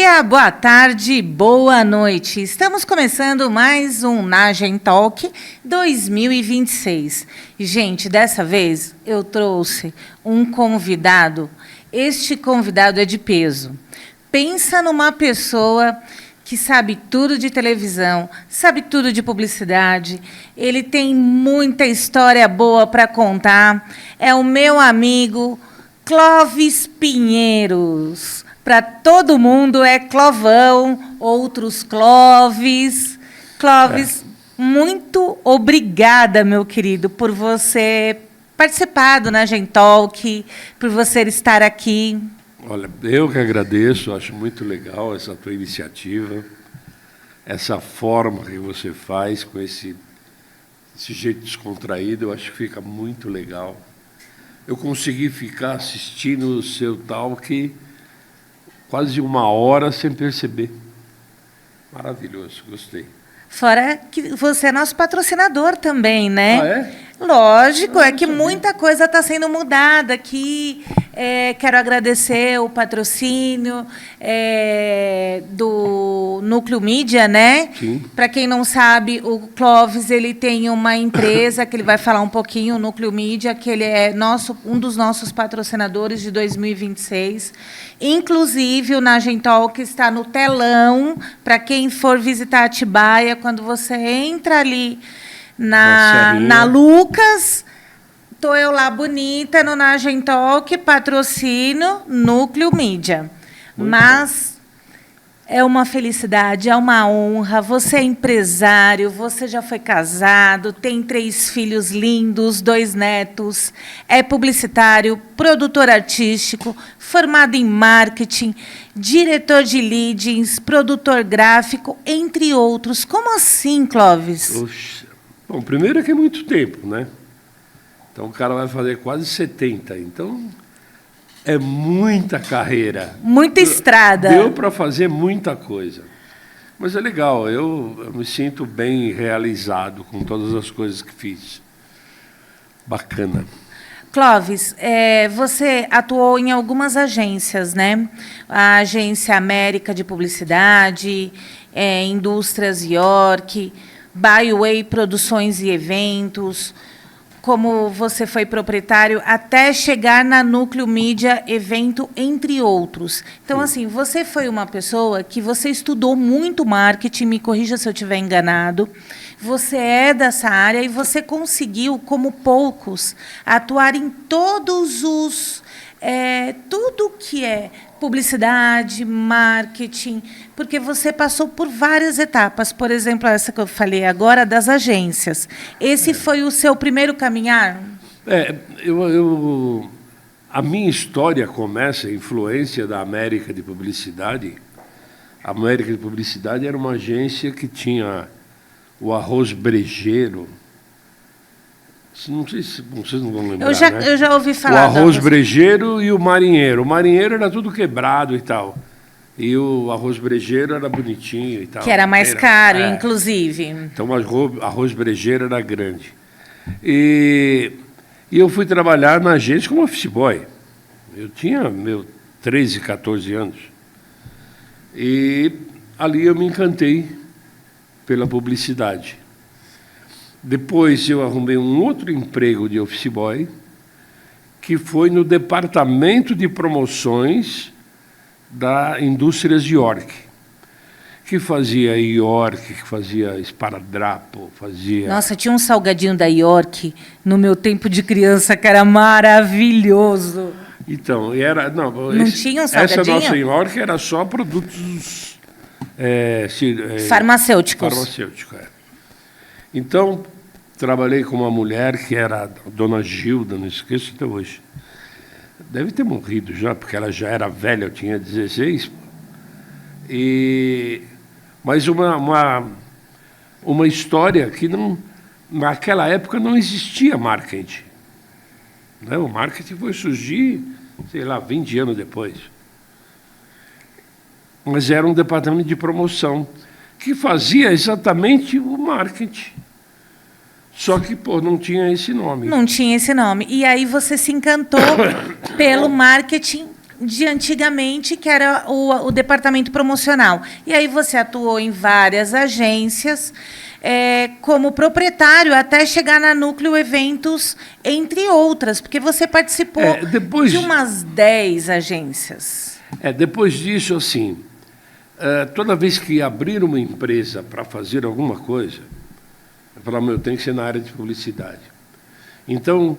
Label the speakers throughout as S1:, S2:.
S1: dia, boa tarde, boa noite. Estamos começando mais um Nagem Talk 2026. Gente, dessa vez eu trouxe um convidado. Este convidado é de peso. Pensa numa pessoa que sabe tudo de televisão, sabe tudo de publicidade. Ele tem muita história boa para contar. É o meu amigo Clóvis Pinheiros. Para todo mundo é Clovão, outros Clóvis. Clóvis, muito obrigada, meu querido, por você participar do Nagem Talk, por você estar aqui.
S2: Olha, eu que agradeço, acho muito legal essa tua iniciativa, essa forma que você faz, com esse jeito descontraído, eu acho que fica muito legal. Eu consegui ficar assistindo o seu talk quase 1 hora sem perceber. Maravilhoso, gostei.
S1: Fora que você é nosso patrocinador também, né?
S2: Ah, é?
S1: Lógico, é que muita coisa está sendo mudada aqui. Quero agradecer o patrocínio do Núcleo Mídia, né?
S2: Sim.
S1: Para quem não sabe, o Clóvis ele tem uma empresa que ele vai falar um pouquinho, o Núcleo Mídia, que ele é um dos nossos patrocinadores de 2026. Inclusive, o Nagem Talk está no telão para quem for visitar Atibaia, quando você entra ali na Lucas, estou eu lá bonita no Nagem Talk, patrocínio Núcleo Mídia. Mas é uma felicidade, é uma honra. Você é empresário, você já foi casado, tem 3 filhos lindos, 2 netos, é publicitário, produtor artístico, formado em marketing, diretor de leadings, produtor gráfico, entre outros. Como assim, Clóvis?
S2: Oxa. Bom, primeiro é que é muito tempo, né? Então o cara vai fazer quase 70, então é muita carreira.
S1: Muita estrada.
S2: Deu para fazer muita coisa. Mas é legal, eu me sinto bem realizado com todas as coisas que fiz. Bacana.
S1: Clóvis, você atuou em algumas agências, né? A Agência América de Publicidade, Indústrias York, Byway Produções e Eventos, como você foi proprietário, até chegar na Núcleo Mídia Evento, entre outros. Então, assim, você foi uma pessoa que você estudou muito marketing, me corrija se eu estiver enganado, você é dessa área e você conseguiu, como poucos, atuar em todos os... tudo que é publicidade, marketing, porque você passou por várias etapas. Por exemplo, essa que eu falei agora, das agências. Esse foi o seu primeiro caminhar?
S2: A minha história começa, a influência da América de Publicidade. A América de Publicidade era uma agência que tinha o Arroz Brejeiro. Não sei se vocês não vão lembrar,
S1: eu já ouvi falar.
S2: O Arroz Brejeiro e o Marinheiro. O Marinheiro era tudo quebrado e tal. E o Arroz Brejeiro era bonitinho e tal.
S1: Que era mais caro, inclusive.
S2: Então, o Arroz Brejeiro era grande. E eu fui trabalhar na agência como office boy. Eu tinha 13, 14 anos. E ali eu me encantei pela publicidade. Depois eu arrumei um outro emprego de office boy, que foi no departamento de promoções da Indústrias York, que fazia York, que fazia esparadrapo, fazia...
S1: Nossa, tinha um salgadinho da York no meu tempo de criança que era maravilhoso.
S2: Então, era... Não
S1: tinha um salgadinho?
S2: Essa nossa York era só produtos...
S1: farmacêuticos.
S2: Farmacêuticos, Então, trabalhei com uma mulher que era a dona Gilda, não esqueço até hoje. Deve ter morrido já, porque ela já era velha, eu tinha 16. Mas uma história que naquela época não existia marketing. Né? O marketing foi surgir, sei lá, 20 anos depois. Mas era um departamento de promoção que fazia exatamente o marketing. Só que, não tinha esse nome.
S1: Não tinha esse nome. E aí você se encantou pelo marketing de antigamente, que era o departamento promocional. E aí você atuou em várias agências, como proprietário, até chegar na Núcleo Eventos, entre outras, porque você participou de umas 10 agências.
S2: Depois disso, assim, toda vez que abrir uma empresa para fazer alguma coisa, eu falava, eu tenho que ser na área de publicidade. Então,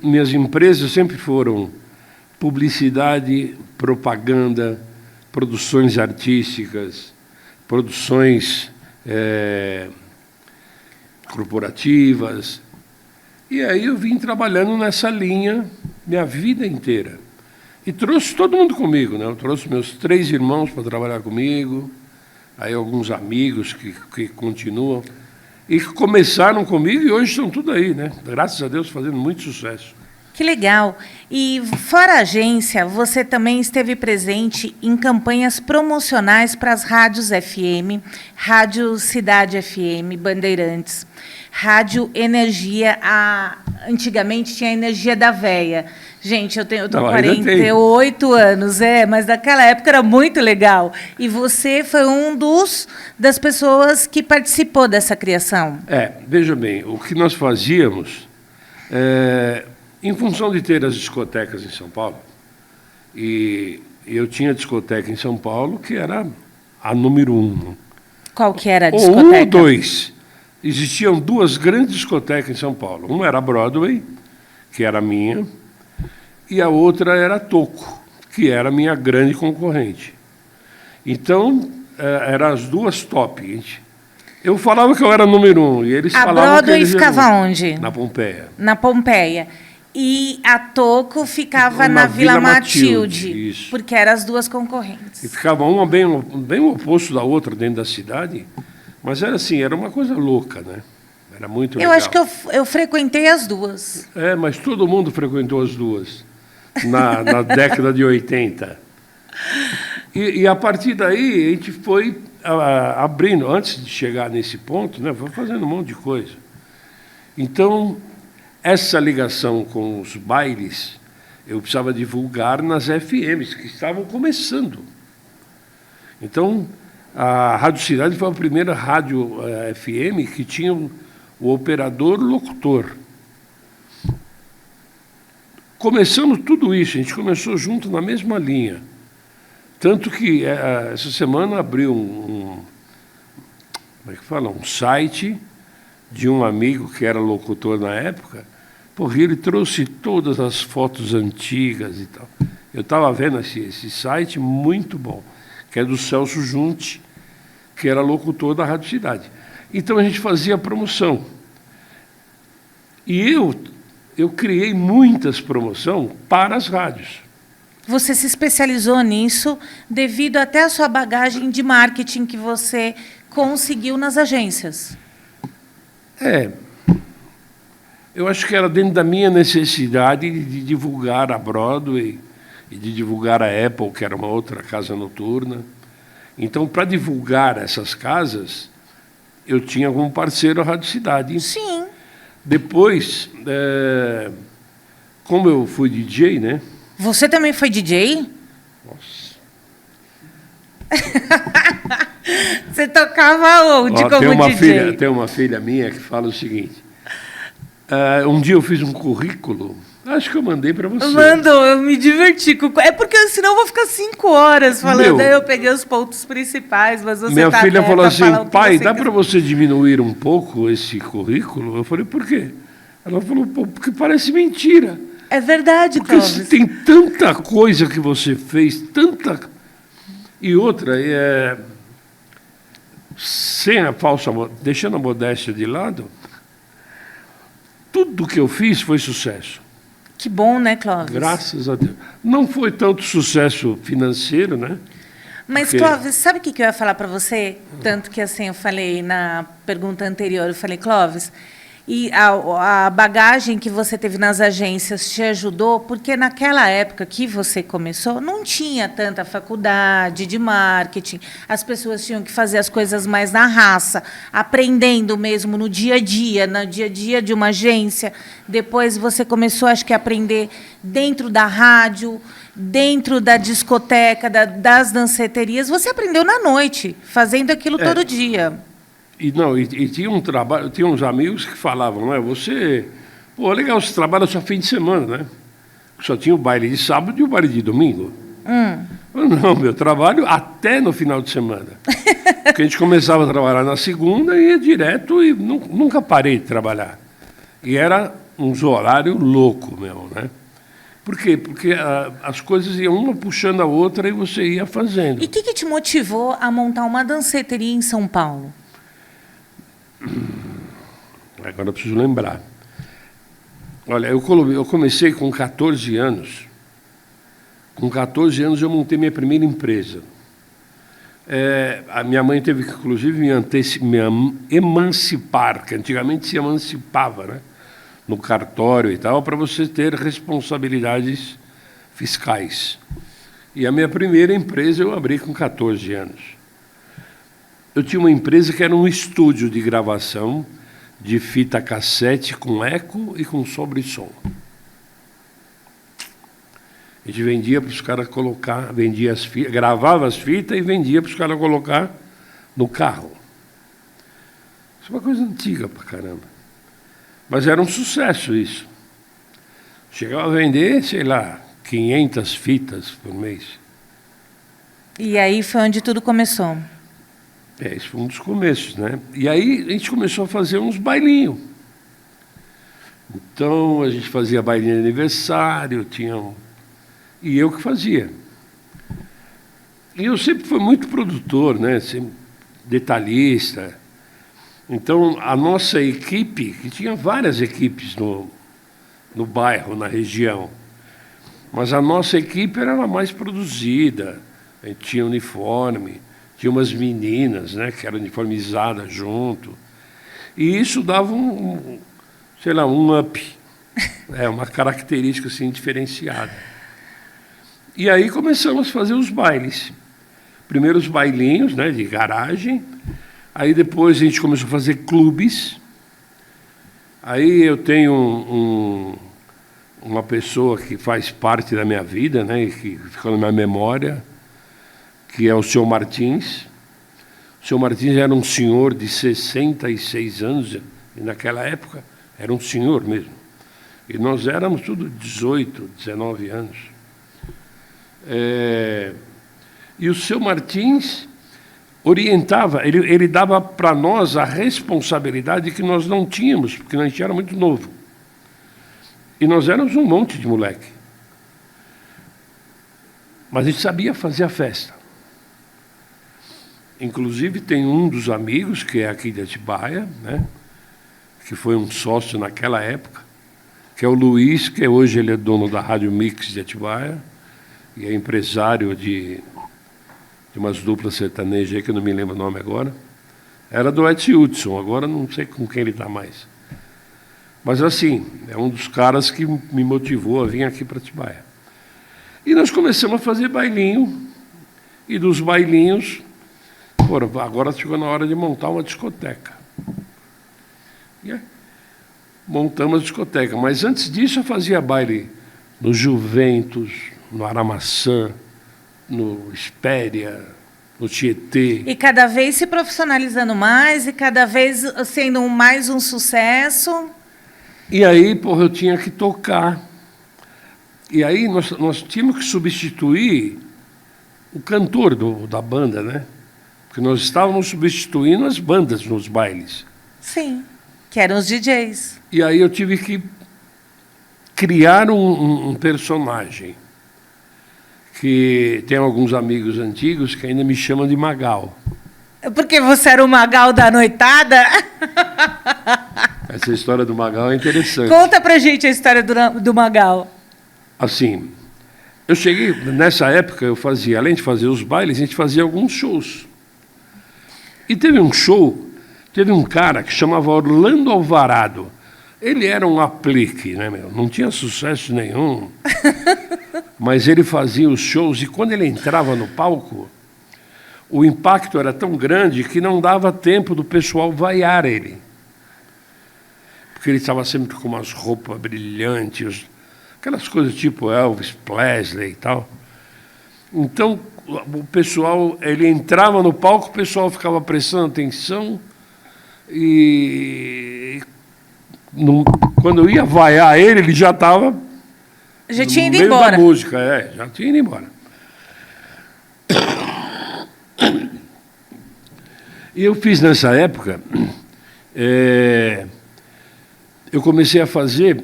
S2: minhas empresas sempre foram publicidade, propaganda, produções artísticas, produções corporativas. E aí eu vim trabalhando nessa linha minha vida inteira. E trouxe todo mundo comigo, né? Eu trouxe meus 3 irmãos para trabalhar comigo, aí alguns amigos que continuam, e que começaram comigo e hoje estão tudo aí, né? Graças a Deus, fazendo muito sucesso.
S1: Que legal. E, fora a agência, você também esteve presente em campanhas promocionais para as rádios FM, Rádio Cidade FM, Bandeirantes, Rádio Energia, antigamente tinha a Energia da Véia. Gente, eu tenho 48 anos, mas naquela época era muito legal. E você foi das pessoas que participou dessa criação.
S2: Veja bem, o que nós fazíamos, em função de ter as discotecas em São Paulo, e eu tinha discoteca em São Paulo que era a número 1.
S1: Qual que era a discoteca?
S2: Ou 1 ou 2. Existiam 2 grandes discotecas em São Paulo. Uma era a Broadway, que era a minha, e a outra era a Toco, que era a minha grande concorrente. Então, eram as 2 top. Eu falava que eu era número 1, e eles falavam que
S1: a Broadway ficava onde?
S2: Na Pompeia.
S1: Na Pompeia. E a Toco ficava na Vila Matilde,
S2: isso.
S1: Porque eram as 2 concorrentes.
S2: E ficava uma bem o oposto da outra dentro da cidade, mas era assim, era uma coisa louca, né? Era muito legal.
S1: Eu acho que eu frequentei as 2.
S2: Mas todo mundo frequentou as 2, na década de 80. E a partir daí, a gente foi abrindo, antes de chegar nesse ponto, né, foi fazendo um monte de coisa. Então, essa ligação com os bailes, eu precisava divulgar nas FMs, que estavam começando. Então, a Rádio Cidade foi a primeira rádio FM que tinha o operador locutor. Começamos tudo isso, a gente começou junto na mesma linha. Tanto que essa semana abriu um site de um amigo que era locutor na época, porque ele trouxe todas as fotos antigas e tal. Eu estava vendo esse site muito bom, que é do Celso Junte, que era locutor da Rádio Cidade. Então a gente fazia promoção. E eu criei muitas promoções para as rádios.
S1: Você se especializou nisso devido até à sua bagagem de marketing que você conseguiu nas agências.
S2: Eu acho que era dentro da minha necessidade de divulgar a Broadway e de divulgar a Apple, que era uma outra casa noturna. Então, para divulgar essas casas, eu tinha como parceiro a Rádio Cidade.
S1: Sim.
S2: Depois, como eu fui DJ, né?
S1: Você também foi DJ?
S2: Nossa.
S1: Você tocava onde como DJ?
S2: Tem uma filha minha que fala o seguinte. Um dia eu fiz um currículo, acho que eu mandei para você.
S1: Mandou, eu me diverti. É porque senão eu vou ficar 5 horas falando. Aí eu peguei os pontos principais, mas você
S2: minha filha falou assim, pai, dá para você diminuir um pouco esse currículo? Eu falei, por quê? Ela falou, porque parece mentira.
S1: É verdade, Clóvis.
S2: Porque tem tanta coisa que você fez, tanta... E outra, sem a falsa... Deixando a modéstia de lado, tudo que eu fiz foi sucesso.
S1: Que bom, né, Clóvis?
S2: Graças a Deus. Não foi tanto sucesso financeiro, né?
S1: Mas, Clóvis, sabe o que eu ia falar para você? Tanto que, assim, eu falei na pergunta anterior, eu falei, Clóvis... E a bagagem que você teve nas agências te ajudou, porque naquela época que você começou, não tinha tanta faculdade de marketing, as pessoas tinham que fazer as coisas mais na raça, aprendendo mesmo no dia a dia de uma agência. Depois você começou, acho que, a aprender dentro da rádio, dentro da discoteca, das danceterias. Você aprendeu na noite, fazendo aquilo todo dia.
S2: E tinha um trabalho, tinha uns amigos que falavam, né? Pô, legal, você trabalha só fim de semana, né? Só tinha o baile de sábado e o baile de domingo. Eu, não, meu trabalho até no final de semana. Porque a gente começava a trabalhar na segunda e ia direto e nunca parei de trabalhar. E era uns horários louco mesmo, né? Por quê? Porque as coisas iam uma puxando a outra e você ia fazendo.
S1: E o que te motivou a montar uma danceteria em São Paulo?
S2: Agora eu preciso lembrar. Olha, eu comecei com 14 anos. Com 14 anos eu montei minha primeira empresa. A minha mãe teve que, inclusive, me emancipar, que antigamente se emancipava, né? No cartório e tal, para você ter responsabilidades fiscais. E a minha primeira empresa eu abri com 14 anos. Eu tinha uma empresa que era um estúdio de gravação de fita cassete com eco e com sobre-som. A gente vendia para os caras colocar, gravava as fitas e vendia para os caras colocar no carro. Isso é uma coisa antiga pra caramba. Mas era um sucesso isso. Chegava a vender, sei lá, 500 fitas por mês.
S1: E aí foi onde tudo começou.
S2: Esse foi um dos começos, né? E aí a gente começou a fazer uns bailinhos. Então a gente fazia bailinho de aniversário, e eu que fazia. E eu sempre fui muito produtor, né? Sempre detalhista. Então a nossa equipe, que tinha várias equipes no bairro, na região, mas a nossa equipe era a mais produzida. A gente tinha uniforme, tinha umas meninas, né, que eram uniformizadas junto. E isso dava um up, uma característica assim, diferenciada. E aí começamos a fazer os bailes. Primeiro os bailinhos, né, de garagem. Aí depois a gente começou a fazer clubes. Aí eu tenho uma pessoa que faz parte da minha vida, né, e que ficou na minha memória, que é o Seu Martins. O Seu Martins era um senhor de 66 anos, e naquela época era um senhor mesmo. E nós éramos tudo 18, 19 anos. E o Seu Martins orientava, ele dava para nós a responsabilidade que nós não tínhamos, porque a gente era muito novo. E nós éramos um monte de moleque. Mas a gente sabia fazer a festa. Inclusive, tem um dos amigos, que é aqui de Atibaia, né, que foi um sócio naquela época, que é o Luiz, que hoje ele é dono da Rádio Mix de Atibaia, e é empresário de umas duplas sertanejas aí, que eu não me lembro o nome agora. Era do Edson Hudson, agora não sei com quem ele está mais. Mas, assim, é um dos caras que me motivou a vir aqui para Atibaia. E nós começamos a fazer bailinho, e dos bailinhos, agora chegou na hora de montar uma discoteca. Montamos a discoteca, mas antes disso eu fazia baile no Juventus, no Aramaçã, no Espéria, no Tietê.
S1: E cada vez se profissionalizando mais, e cada vez sendo mais um sucesso.
S2: E aí, eu tinha que tocar. E aí nós tínhamos que substituir o cantor da banda, né? Porque nós estávamos substituindo as bandas nos bailes.
S1: Sim, que eram os DJs.
S2: E aí eu tive que criar um personagem, que tem alguns amigos antigos que ainda me chamam de Magal.
S1: Porque você era o Magal da noitada?
S2: Essa história do Magal é interessante.
S1: Conta pra gente a história do Magal.
S2: Assim, eu cheguei, nessa época eu fazia, além de fazer os bailes, a gente fazia alguns shows. E teve um cara que chamava Orlando Alvarado. Ele era um aplique, né, meu? Não tinha sucesso nenhum. Mas ele fazia os shows e quando ele entrava no palco, o impacto era tão grande que não dava tempo do pessoal vaiar ele. Porque ele estava sempre com umas roupas brilhantes, aquelas coisas tipo Elvis Presley e tal. Então, o pessoal, ele entrava no palco, o pessoal ficava prestando atenção e quando eu ia vaiar ele já estava
S1: Já tinha
S2: no
S1: ido
S2: meio
S1: embora.
S2: da música, já tinha ido embora. E eu fiz nessa época, eu comecei a fazer,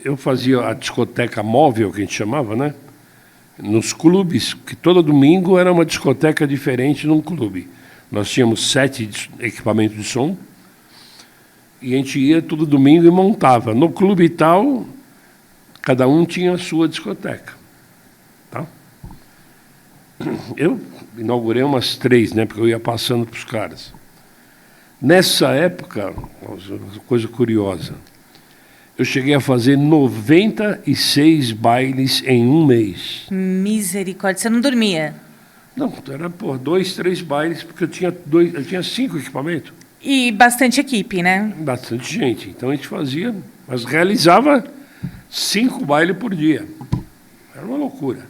S2: eu fazia a discoteca móvel, que a gente chamava, né? Nos clubes, que todo domingo era uma discoteca diferente num clube. Nós tínhamos 7 equipamentos de som, e a gente ia todo domingo e montava. No clube e tal, cada um tinha a sua discoteca. Tá? Eu inaugurei umas 3, né, porque eu ia passando para os caras. Nessa época, uma coisa curiosa, eu cheguei a fazer 96 bailes em um mês.
S1: Misericórdia, você não dormia?
S2: Não, era por 2, 3 bailes, porque eu tinha 5 equipamentos.
S1: E bastante equipe, né?
S2: Bastante gente. Então a gente fazia, mas realizava 5 bailes por dia. Era uma loucura.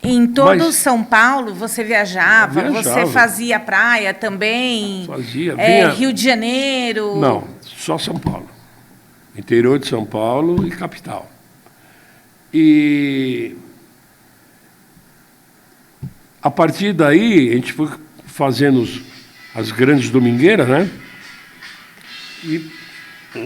S1: Em todo
S2: Mas-
S1: São Paulo você viajava,
S2: Eu viajava.
S1: você fazia praia também?
S2: Fazia, vinha-
S1: Rio de Janeiro?
S2: Não, só São Paulo. Interior de São Paulo e capital. E a partir daí, a gente foi fazendo as grandes domingueiras, né? E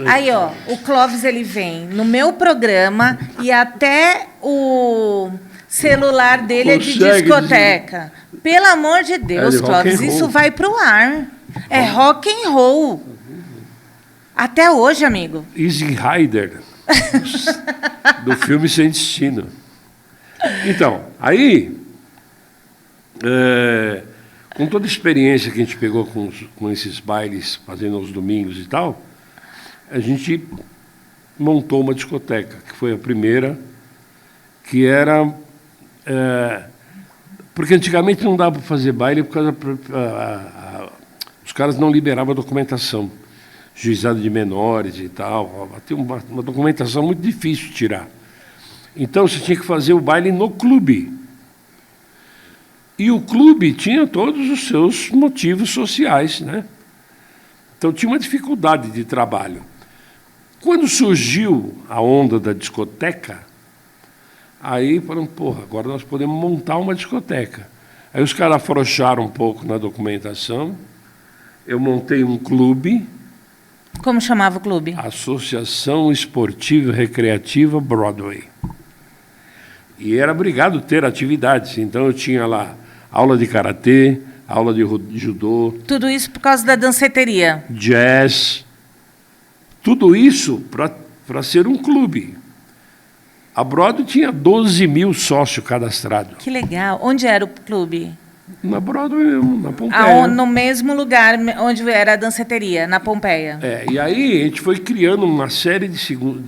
S1: Aí, ó, o Clóvis, ele vem no meu programa e até o celular dele é de
S2: Consegue
S1: discoteca. Pelo amor de Deus,
S2: É de rock
S1: Clóvis,
S2: and roll.
S1: isso vai pro ar. É rock and roll. Até hoje, amigo.
S2: Easy Rider, do filme Sem Destino. Então, aí, com toda a experiência que a gente pegou com esses bailes, fazendo aos domingos e tal, a gente montou uma discoteca, que foi a primeira, que era... porque antigamente não dava para fazer baile, por causa os caras não liberavam a documentação. Juizado de menores e tal. Tem uma documentação muito difícil de tirar. Então, você tinha que fazer o baile no clube. E o clube tinha todos os seus motivos sociais, né? Então, tinha uma dificuldade de trabalho. Quando surgiu a onda da discoteca, aí falaram, porra, agora nós podemos montar uma discoteca. Aí os caras afrouxaram um pouco na documentação. Eu montei um clube,
S1: Como chamava o clube?
S2: Associação Esportiva e Recreativa Broadway. E era obrigado a ter atividades. Então, eu tinha lá aula de karatê, aula de judô,
S1: Tudo isso por causa da danceteria.
S2: jazz, tudo isso para ser um clube. A Broadway tinha 12 mil sócios cadastrados.
S1: Que legal. Onde era o clube?
S2: Na Broadway mesmo, na Pompeia.
S1: No mesmo lugar onde era a danceteria, na Pompeia.
S2: E aí a gente foi criando uma série de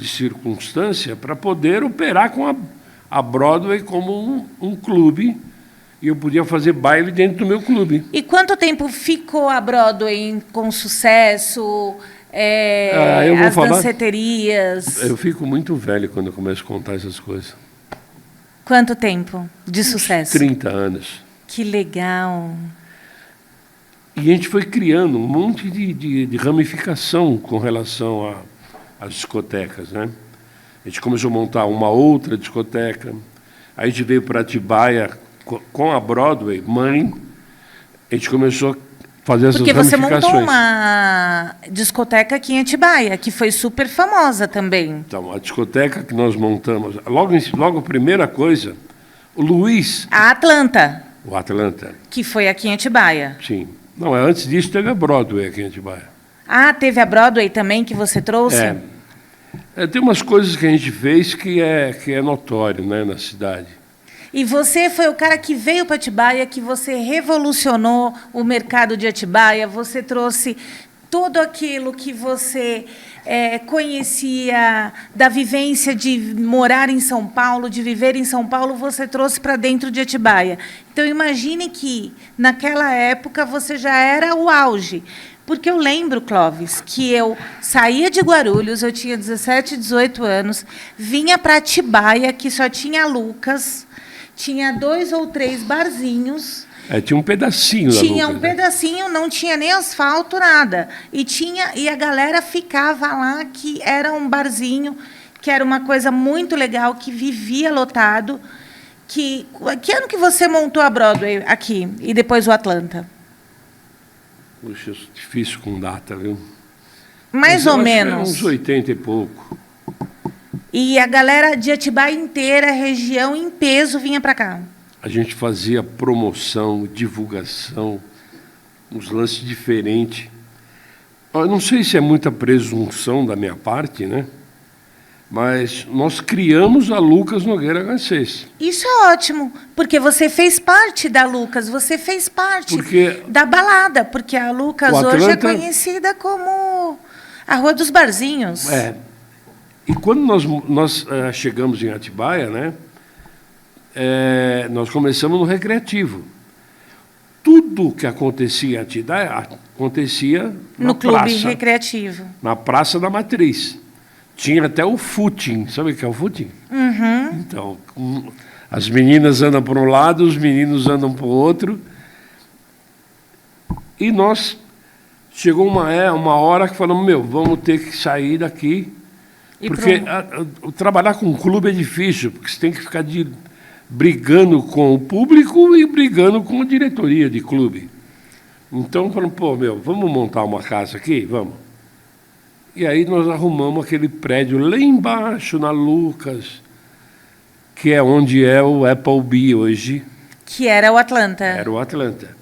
S2: circunstâncias para poder operar com a Broadway como um clube, e eu podia fazer baile dentro do meu clube.
S1: E quanto tempo ficou a Broadway com sucesso?
S2: Eu vou
S1: As
S2: falar-
S1: danceterias?
S2: Eu fico muito velho quando eu começo a contar essas coisas.
S1: Quanto tempo de sucesso?
S2: 30 anos.
S1: Que legal.
S2: E a gente foi criando um monte de ramificação com relação às discotecas, né? A gente começou a montar uma outra discoteca, aí a gente veio para Atibaia com a Broadway, mãe, a gente começou a fazer essas
S1: Porque você
S2: ramificações.
S1: montou uma discoteca aqui em Atibaia, que foi super famosa também.
S2: Então, a discoteca que nós montamos, logo a primeira coisa, o Luiz,
S1: A Atlanta,
S2: o Atlanta,
S1: que foi aqui em Atibaia.
S2: sim. Não, antes disso teve a Broadway aqui em Atibaia.
S1: Ah, teve a Broadway também que você trouxe?
S2: Tem umas coisas que a gente fez que é notório, né, na cidade.
S1: E você foi o cara que veio para Atibaia, que você revolucionou o mercado de Atibaia, você trouxe tudo aquilo que você conhecia da vivência de morar em São Paulo, de viver em São Paulo, você trouxe para dentro de Atibaia. Então, imagine que, naquela época, você já era o auge. Porque eu lembro, Clóvis, que eu saía de Guarulhos, eu tinha 17, 18 anos, vinha para Atibaia, que só tinha Lucas, tinha 2 ou 3 barzinhos.
S2: Tinha um pedacinho da
S1: Tinha
S2: Lucas,
S1: um pedacinho, não tinha nem asfalto, nada. E a galera ficava lá, que era um barzinho, que era uma coisa muito legal, que vivia lotado. Que ano que você montou a Broadway aqui e depois o Atlanta?
S2: Puxa, difícil com data, viu?
S1: Mais ou menos.
S2: Uns 80 e pouco.
S1: E a galera de Atibaia inteira, região em peso, vinha para cá.
S2: A gente fazia promoção, divulgação, uns lances diferentes. Eu não sei se é muita presunção da minha parte, né? Mas nós criamos a Lucas Nogueira Garcês.
S1: Isso é ótimo, porque você fez parte da Lucas, você fez parte da balada, porque a Lucas hoje é conhecida como a Rua dos Barzinhos.
S2: E quando nós chegamos em Atibaia, né? Nós começamos no Recreativo. Tudo que acontecia em Atibaia acontecia
S1: no Clube Recreativo.
S2: Na Praça da Matriz. Tinha até o footing. Sabe o que é o footing?
S1: Uhum.
S2: Então, as meninas andam para um lado, os meninos andam para o outro. E nós... Chegou uma hora que falamos, vamos ter que sair daqui. Porque trabalhar com um clube é difícil, porque você tem que ficar brigando com o público e brigando com a diretoria de clube. Então, falamos, vamos montar uma casa aqui? Vamos. E aí nós arrumamos aquele prédio lá embaixo, na Lucas, que é onde é o Applebee hoje.
S1: Que era o Atlanta.
S2: Era o Atlanta.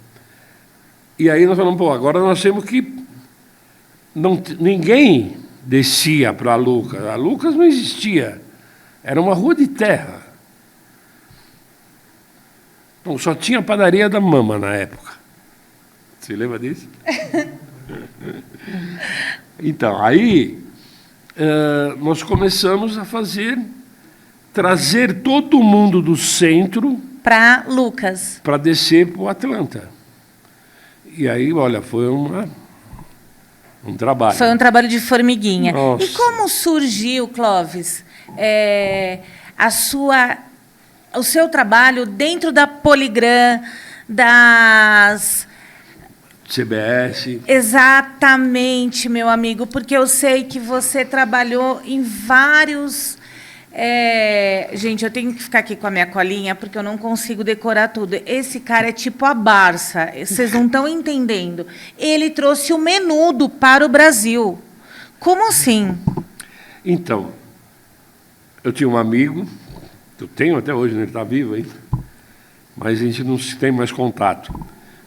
S2: E aí nós falamos, agora nós temos que... Ninguém descia para a Lucas. A Lucas não existia. Era uma rua de terra. Então, só tinha a padaria da Mama na época. Você lembra disso? Então, aí nós começamos a trazer todo mundo do centro
S1: para Lucas.
S2: Para descer para o Atlanta. E aí, olha, foi um trabalho.
S1: Foi um trabalho de formiguinha.
S2: Nossa.
S1: E como surgiu, Clóvis, o seu trabalho dentro da Poligram, das...
S2: CBS.
S1: Exatamente, meu amigo, porque eu sei que você trabalhou em vários... gente, eu tenho que ficar aqui com a minha colinha, porque eu não consigo decorar tudo. Esse cara é tipo a Barça, vocês não estão entendendo. Ele trouxe o Menudo para o Brasil. Como assim?
S2: Então, eu tinha um amigo, eu tenho até hoje, ele está vivo ainda, mas a gente não tem mais contato,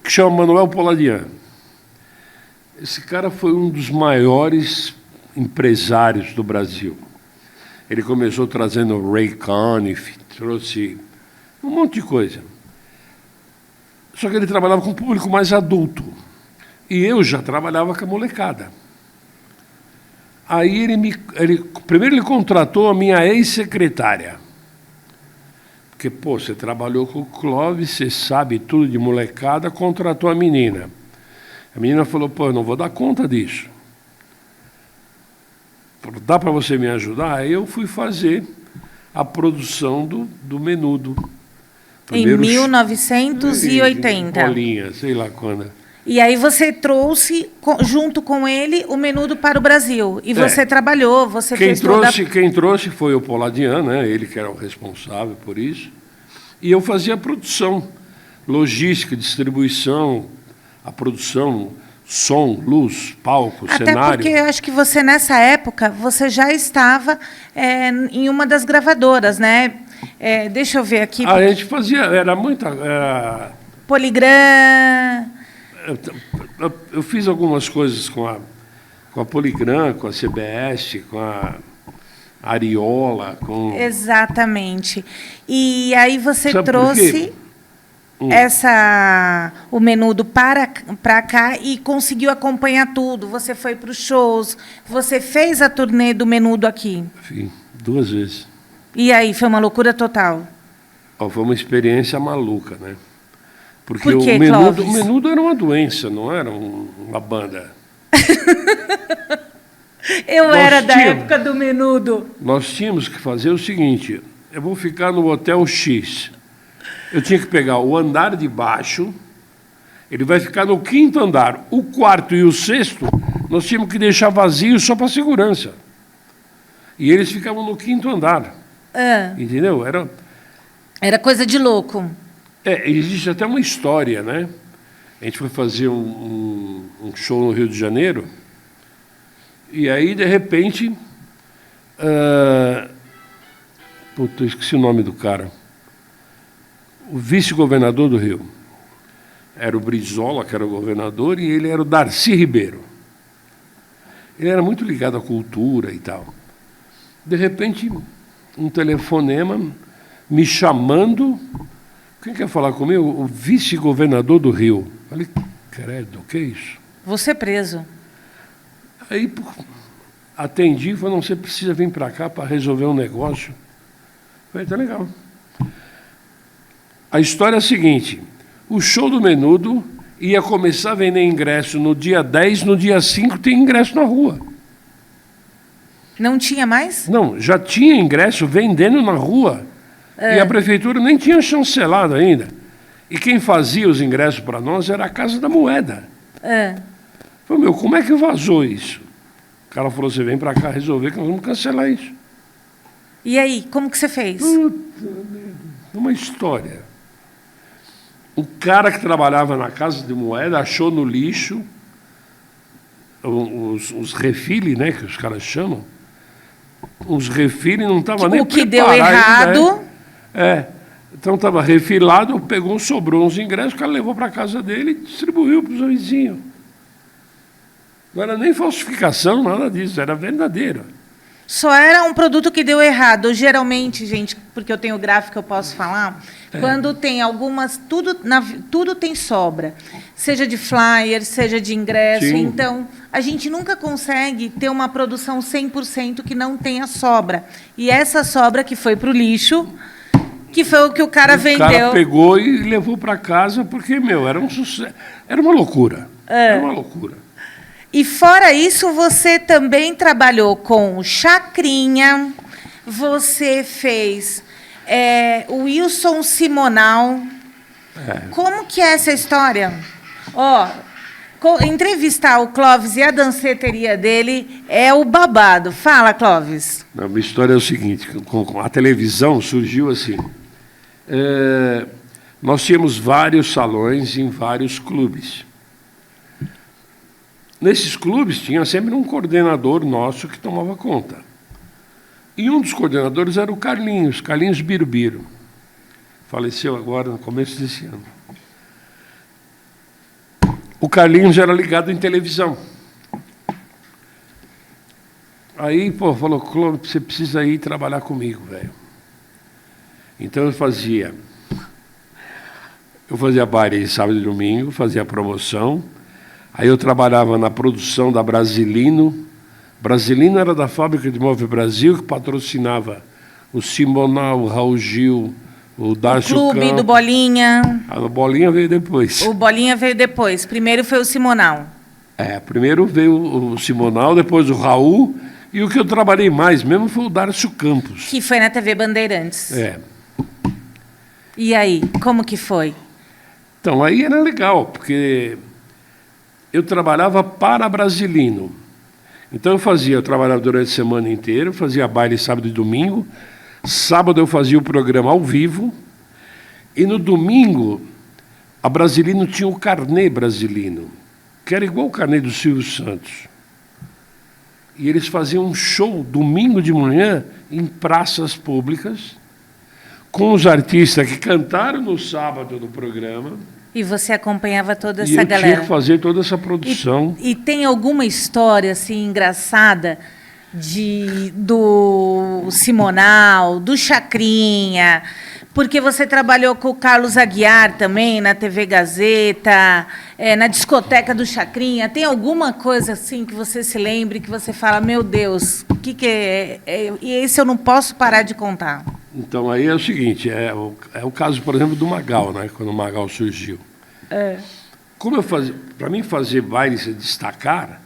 S2: que chama Manuel Poladian. Esse cara foi um dos maiores empresários do Brasil. Ele começou trazendo o Ray Conniff, trouxe um monte de coisa. Só que ele trabalhava com um público mais adulto. E eu já trabalhava com a molecada. Aí primeiro ele contratou a minha ex-secretária. Porque, você trabalhou com o Clóvis, você sabe tudo de molecada, contratou a menina. A menina falou, eu não vou dar conta disso. Dá para você me ajudar? Aí eu fui fazer a produção do Menudo.
S1: Em 1980.
S2: Bolinha, sei lá quando.
S1: E aí você trouxe, junto com ele, o Menudo para o Brasil. E você trabalhou, você fez
S2: Quem trouxe foi o Poladian, né? Ele que era o responsável por isso. E eu fazia a produção, logística, distribuição, a produção, som, luz, palco, cenário.
S1: Até porque eu acho que você, nessa época, você já estava em uma das gravadoras, né? Deixa eu ver aqui.
S2: A gente fazia, era muita...
S1: Poligram...
S2: Eu fiz algumas coisas com a Poligram, com a CBS, com a Ariola, com...
S1: Exatamente. E aí você trouxe o Menudo para cá e conseguiu acompanhar tudo. Você foi para os shows, você fez a turnê do Menudo aqui.
S2: Sim, 2 vezes.
S1: E aí, foi uma loucura total?
S2: Foi uma experiência maluca, né? Porque
S1: Por quê,
S2: o Menudo era uma doença, não era uma banda.
S1: Eu era da época do Menudo.
S2: Nós tínhamos que fazer o seguinte, eu vou ficar no Hotel X. Eu tinha que pegar o andar de baixo, ele vai ficar no 5º andar. O 4º e o 6º, nós tínhamos que deixar vazio só para segurança. E eles ficavam no 5º andar. Entendeu?
S1: Era coisa de louco.
S2: Existe até uma história, né? A gente foi fazer um show no Rio de Janeiro, e aí, de repente, eu esqueci o nome do cara. O vice-governador do Rio. Era o Brizola, que era o governador, e ele era o Darcy Ribeiro. Ele era muito ligado à cultura e tal. De repente, um telefonema me chamando. Quem quer falar comigo? O vice-governador do Rio. Falei, credo, o que é isso?
S1: Você preso.
S2: Aí atendi e falei, não, você precisa vir para cá para resolver um negócio. Falei, tá legal. A história é a seguinte, o show do Menudo ia começar a vender ingresso no dia 10, no dia 5 tem ingresso na rua.
S1: Não tinha mais?
S2: Não, já tinha ingresso vendendo na rua. E a prefeitura nem tinha chancelado ainda. E quem fazia os ingressos para nós era a Casa da Moeda. Falei, como é que vazou isso? O cara falou, você vem para cá resolver que nós vamos cancelar isso.
S1: E aí, como que você fez?
S2: Uma história. O cara que trabalhava na Casa de Moeda achou no lixo os refile, né, que os caras chamam. Os refile não estavam nem preparados. O que deu
S1: errado.
S2: Então estava refilado, sobrou uns ingressos, o cara levou para a casa dele e distribuiu para os vizinhos. Não era nem falsificação, nada disso, era verdadeiro.
S1: Só era um produto que deu errado. Geralmente, gente, porque eu tenho gráfico, eu posso falar, quando tem algumas, tudo tem sobra. Seja de flyer, seja de ingresso. Sim. Então, a gente nunca consegue ter uma produção 100% que não tenha sobra. E essa sobra que foi para o lixo, que foi o que o cara vendeu. O cara
S2: pegou e levou para casa, porque, era um sucesso. Era uma loucura. Era uma loucura.
S1: E, fora isso, você também trabalhou com Chacrinha, você fez o Wilson Simonal. Como que é essa história? Entrevistar o Clóvis e a danceteria dele é o babado. Fala, Clóvis.
S2: A minha história é o seguinte, com a televisão surgiu assim. Nós tínhamos vários salões em vários clubes. Nesses clubes tinha sempre um coordenador nosso que tomava conta. E um dos coordenadores era o Carlinhos Birubiru. Faleceu agora, no começo desse ano. O Carlinhos era ligado em televisão. Aí, falou, Clóvis, você precisa ir trabalhar comigo, velho. Então eu fazia baile de sábado e domingo, fazia promoção. Aí eu trabalhava na produção da Brasilino. Brasilino era da Fábrica de Móvel Brasil, que patrocinava o Simonal, o Raul Gil, o Darcio Campos.
S1: O clube do Bolinha.
S2: O Bolinha veio depois.
S1: O Bolinha veio depois. Primeiro foi o Simonal.
S2: Primeiro veio o Simonal, depois o Raul. E o que eu trabalhei mais mesmo foi o Darcio Campos.
S1: Que foi na TV Bandeirantes. E aí, como que foi?
S2: Então, aí era legal, porque eu trabalhava para a Brasilino. Então eu trabalhava durante a semana inteira, fazia baile sábado e domingo. Sábado eu fazia o programa ao vivo. E no domingo, a Brasilino tinha o carnê Brasilino, que era igual o carnê do Silvio Santos. E eles faziam um show domingo de manhã em praças públicas, com os artistas que cantaram no sábado do programa.
S1: E você acompanhava toda essa galera.
S2: E eu tinha que fazer toda essa produção.
S1: E tem alguma história assim engraçada do Simonal, do Chacrinha, porque você trabalhou com o Carlos Aguiar também na TV Gazeta, na discoteca do Chacrinha. Tem alguma coisa assim que você se lembre, que você fala, meu Deus, o que é? E esse eu não posso parar de contar.
S2: Então, aí é o seguinte, é o caso, por exemplo, do Magal, né, quando o Magal surgiu. Como eu fazia, para mim fazer baile se destacar,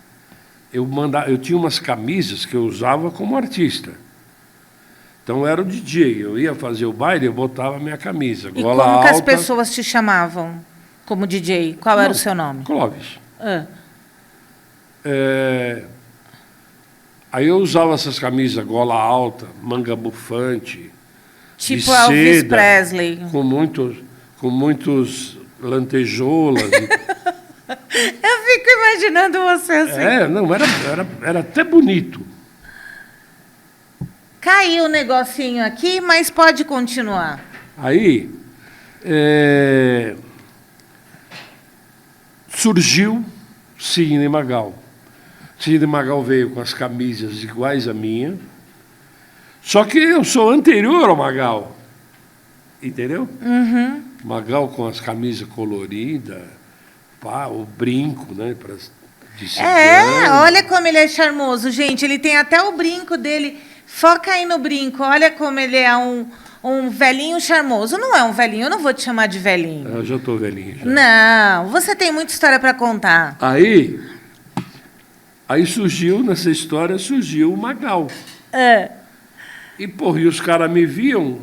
S2: eu tinha umas camisas que eu usava como artista. Então, eu era o DJ. Eu ia fazer o baile, eu botava a minha camisa.
S1: E
S2: gola
S1: como
S2: alta.
S1: que as pessoas te chamavam como DJ? Qual era o seu nome?
S2: Clóvis.
S1: Ah.
S2: Aí eu usava essas camisas gola alta, manga bufante.
S1: Tipo
S2: de
S1: Elvis
S2: seda,
S1: Presley.
S2: Com muitos lantejoulas.
S1: Eu fico imaginando você assim.
S2: Não, era até bonito.
S1: Caiu o negocinho aqui, mas pode continuar.
S2: Aí surgiu Sidney Magal. Sidney Magal veio com as camisas iguais à minha, só que eu sou anterior ao Magal, entendeu?
S1: Uhum.
S2: Magal com as camisas coloridas, o brinco, né? De
S1: Olha como ele é charmoso, gente. Ele tem até o brinco dele. Foca aí no brinco. Olha como ele é um velhinho charmoso. Não é um velhinho, eu não vou te chamar de velhinho.
S2: Eu já estou velhinho. Já.
S1: Não, você tem muita história para contar.
S2: Aí surgiu, nessa história, surgiu o Magal. E os caras me viam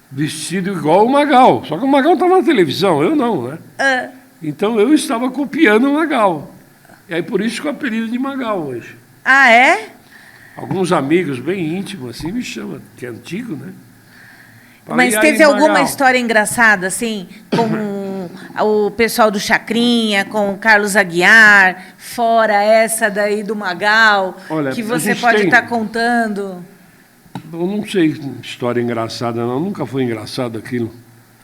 S2: vestido igual o Magal. Só que o Magal estava na televisão, eu não, né? Então eu estava copiando o Magal. E aí por isso que o apelido de Magal hoje.
S1: Ah, é?
S2: Alguns amigos bem íntimos assim me chamam, que é antigo, né?
S1: Mas teve alguma história engraçada, assim, com o pessoal do Chacrinha, com o Carlos Aguiar, fora essa daí do Magal,
S2: olha,
S1: que você pode estar contando?
S2: Eu não sei história engraçada, não. Nunca foi engraçado aquilo.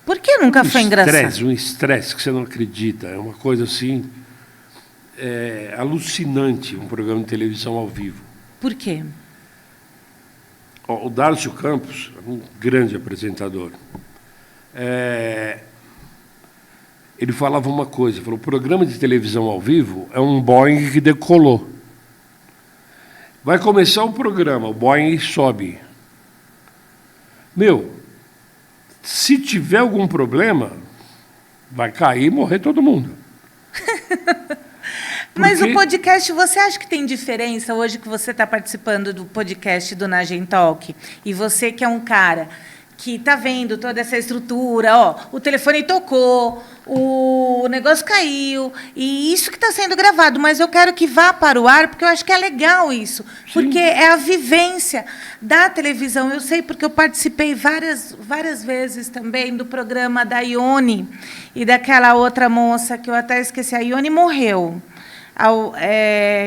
S1: Por que nunca foi engraçado?
S2: Um estresse que você não acredita. É uma coisa assim, alucinante, um programa de televisão ao vivo.
S1: Por quê?
S2: O Dárcio Campos, um grande apresentador, ele falava uma coisa, falou, o programa de televisão ao vivo é um Boeing que decolou. Vai começar o programa, o Boeing sobe. Se tiver algum problema, vai cair e morrer todo mundo.
S1: Mas o podcast, você acha que tem diferença hoje que você está participando do podcast do Nagem Talk? E você que é um cara que está vendo toda essa estrutura, o telefone tocou, o negócio caiu, e isso que está sendo gravado, mas eu quero que vá para o ar, porque eu acho que é legal isso, porque é a vivência da televisão. Eu sei porque eu participei várias vezes também do programa da Ione e daquela outra moça que eu até esqueci, a Ione morreu.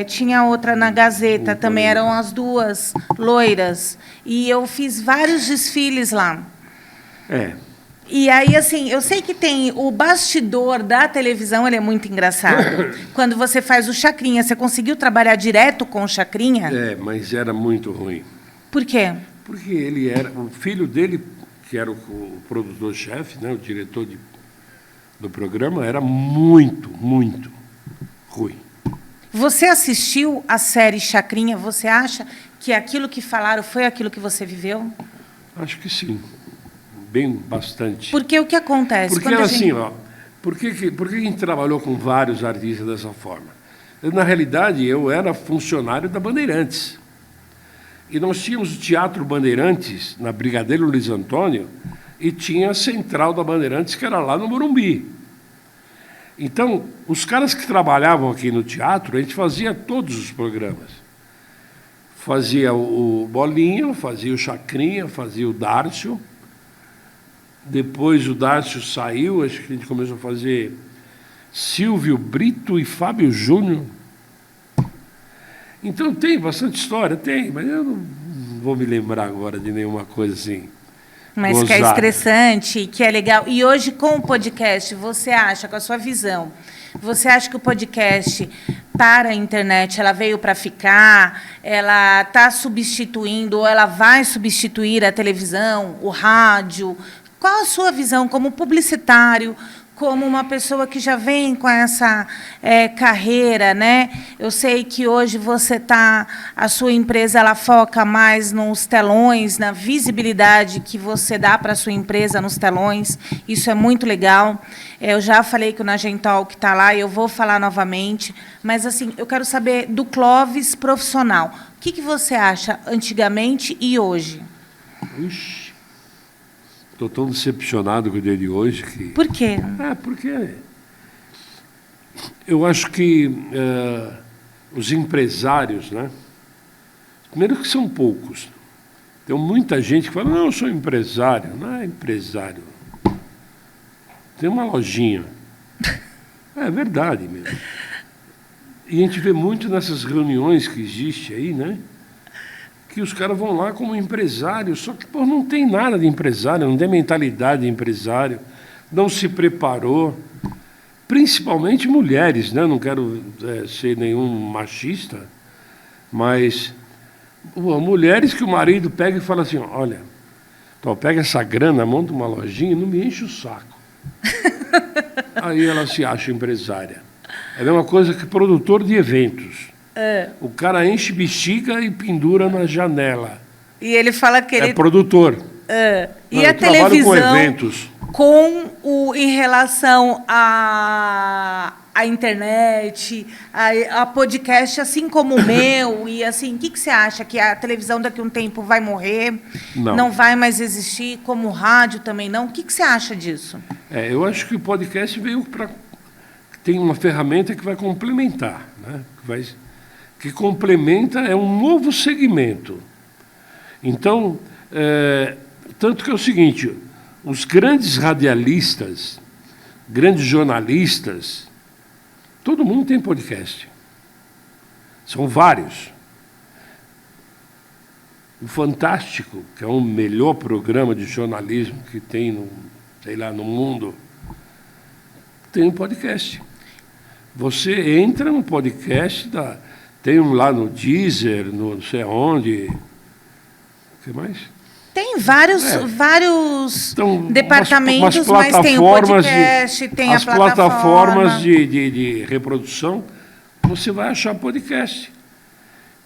S1: Tinha outra na Gazeta, também eram as duas loiras. E eu fiz vários desfiles lá. E aí, assim, eu sei que tem o bastidor da televisão, ele é muito engraçado. Quando você faz o Chacrinha, você conseguiu trabalhar direto com o Chacrinha?
S2: Mas era muito ruim.
S1: Por quê?
S2: Porque ele era... O filho dele, que era o produtor-chefe, né, o diretor do programa, era muito, muito ruim.
S1: Você assistiu a série Chacrinha? Você acha que aquilo que falaram foi aquilo que você viveu?
S2: Acho que sim. Bastante.
S1: Porque o que acontece?
S2: Porque era assim, por que a gente trabalhou com vários artistas dessa forma? Na realidade, eu era funcionário da Bandeirantes. E nós tínhamos o Teatro Bandeirantes, na Brigadeiro Luiz Antônio, e tinha a Central da Bandeirantes, que era lá no Morumbi. Então, os caras que trabalhavam aqui no teatro, a gente fazia todos os programas. Fazia o Bolinha, fazia o Chacrinha, fazia o Dárcio. Depois o Dárcio saiu, acho que a gente começou a fazer Silvio Brito e Fábio Júnior. Então tem bastante história, mas eu não vou me lembrar agora de nenhuma coisa assim.
S1: Mas que é estressante, que é legal. E hoje, com o podcast, você acha, com a sua visão, você acha que o podcast, para a internet, ela veio para ficar, ela está substituindo, ou ela vai substituir a televisão, o rádio? Qual a sua visão como publicitário, como uma pessoa que já vem com essa carreira, né? Eu sei que hoje a sua empresa ela foca mais nos telões, na visibilidade que você dá para a sua empresa nos telões. Isso é muito legal. Eu já falei que o Nagental que está lá, eu vou falar novamente. Mas assim, eu quero saber do Clóvis profissional. O que você acha antigamente e hoje?
S2: Ixi, estou tão decepcionado com o dia de hoje que...
S1: Por quê?
S2: Porque eu acho que os empresários, né? Primeiro que são poucos. Tem muita gente que fala, não, eu sou empresário. Não é empresário. Tem uma lojinha. É verdade mesmo. E a gente vê muito nessas reuniões que existem aí, né? Que os caras vão lá como empresário, só que não tem nada de empresário, não tem mentalidade de empresário, não se preparou. Principalmente mulheres, né? Não quero ser nenhum machista, mas mulheres que o marido pega e fala assim, olha, então pega essa grana, monta uma lojinha e não me enche o saco. Aí ela se acha empresária. É a mesma coisa que produtor de eventos. O cara enche bexiga e pendura na janela.
S1: E ele fala que ele...
S2: É produtor.
S1: E
S2: Não,
S1: a televisão,
S2: com eventos.
S1: Em relação à internet, a podcast, assim como o meu, e assim, o que você acha? Que a televisão daqui a um tempo vai morrer? Não vai mais existir, como o rádio também não? O que você acha disso?
S2: Eu acho que o podcast veio para... Tem uma ferramenta que vai complementar, né? Que complementa, é um novo segmento. Então, tanto que é o seguinte, os grandes radialistas, grandes jornalistas, todo mundo tem podcast. São vários. O Fantástico, que é o melhor programa de jornalismo que tem no mundo, tem um podcast. Você entra no podcast, tem um lá no Deezer, não sei aonde. O que mais?
S1: Tem vários então, departamentos, mas tem o podcast, tem a plataforma.
S2: As plataformas de reprodução, você vai achar podcast.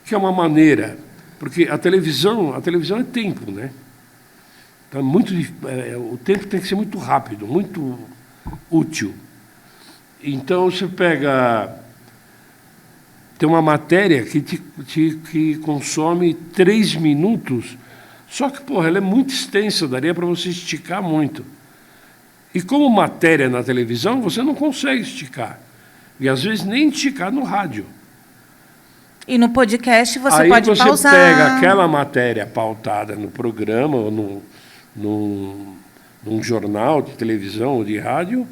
S2: Que é uma maneira... Porque a televisão é tempo, né? Então, o tempo tem que ser muito rápido, muito útil. Então, você tem uma matéria que consome 3 minutos, só que, ela é muito extensa, daria para você esticar muito. E como matéria na televisão, você não consegue esticar. E, às vezes, nem esticar no rádio.
S1: E no podcast você pode pausar. Aí você
S2: pega aquela matéria pautada no programa, ou num jornal de televisão ou de rádio,